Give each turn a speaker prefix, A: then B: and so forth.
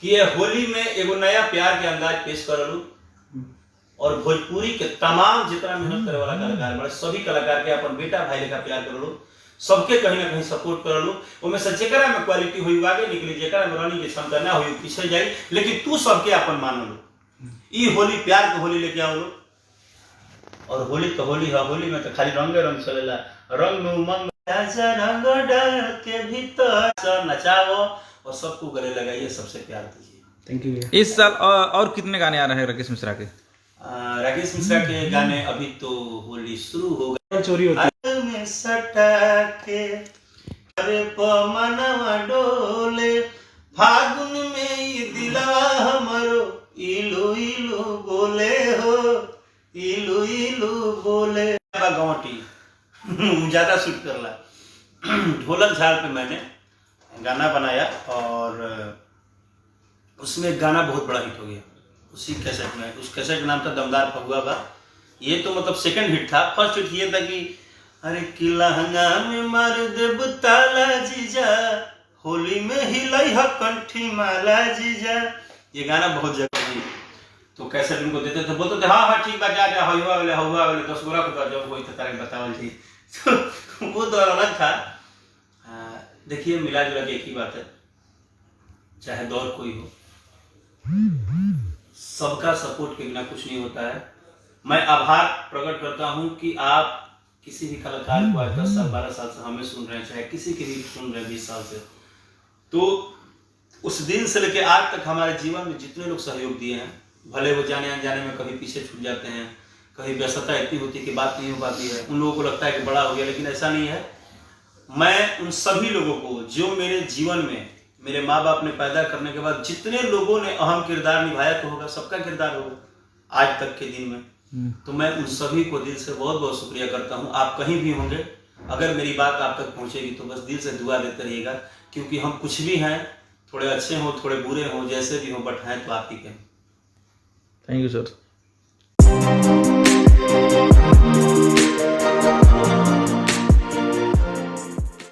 A: कि ये होली में एगो नया प्यार के अंदाज पेश करलू और भोजपुरी के तमाम जितना मेहनत करे वाला कलाकार बड़े सभी कलाकार के अपन बेटा भाई लेखा प्यार करलू, सबके कहीं ना कहीं सपोर्ट करलू। उनमें से जेकरा में क्वालिटी हुई आगे निकली, जेकरा में रनिंग के क्षमता ना हुई पीछे जाई, लेकिन तू सबके अपन मानलू। ई होली प्यार के होली लेके आओ। और होली तो होली है, होली में तो खाली रंगे रंग चलेला, रंग उमंग रंग डाल के भीतर नचाओ और सबको गले लगाइए, सबसे प्यार दीजिए।
B: Thank you.
C: इस साल और कितने गाने आ रहे हैं राकेश मिश्रा के?
A: राकेश मिश्रा के गाने अभी तो होली शुरू हो गई,
B: चोरी होती
A: में सटा के अरे पमनवा डोले, फागुन में ई दिलवा हमरो इलू इलू बोले हो, इलू इलू बोले। गौटी ज्यादा शूट करला। ढोलक झाड़ पे मैंने गाना बनाया और उसमें गाना बहुत बड़ा हिट हो गया उसी कैसेट में। उस कैसेट का नाम था दमदार फगुआ बा। ये तो मतलब सेकंड हिट था। फर्स्ट हिट ये था कि अरे किला में मार देब ताला जीजा, होली में हिलाई ह कंठी माला जीजा। ये गाना बहुत जगह हुई तो कैसेट उनको देते थे, बोलते थे हाँ हाँ ठीक बात, जा जा हुआ वाले 10 गोरा को जब वही तारे बतावल थी। तो वो दौर अलग था। देखिए मिला जुला के एक ही बात है, चाहे दौर कोई हो, सबका सपोर्ट के बिना कुछ नहीं होता है। मैं आभार प्रकट करता हूं कि आप किसी भी कलाकार को आज 10 साल 12 साल से हमें सुन रहे हैं, चाहे किसी के भी सुन रहे हैं 20 साल से, तो उस दिन से लेकर आज तक हमारे जीवन में जितने लोग सहयोग दिए हैं, भले वो जाने अनजाने में कभी पीछे छूट जाते हैं, कहीं व्यस्तता इतनी होती है कि बात नहीं हो पाती है, उन लोगों को लगता है कि बड़ा हो गया, लेकिन ऐसा नहीं है। मैं उन सभी लोगों को जो मेरे जीवन में मेरे माँ बाप ने पैदा करने के बाद जितने लोगों ने अहम किरदार निभाया तो होगा, सबका किरदार होगा आज तक के दिन में, तो मैं उन सभी को दिल से बहुत बहुत शुक्रिया करता हूँ। आप कहीं भी होंगे, अगर मेरी बात आप तक पहुँचेगी तो बस दिल से दुआ देते रहिएगा, क्योंकि हम कुछ भी हैं, थोड़े अच्छे हों थोड़े बुरे हों जैसे भी हों, बट हैं तो आप ही के।
C: Thank you sir.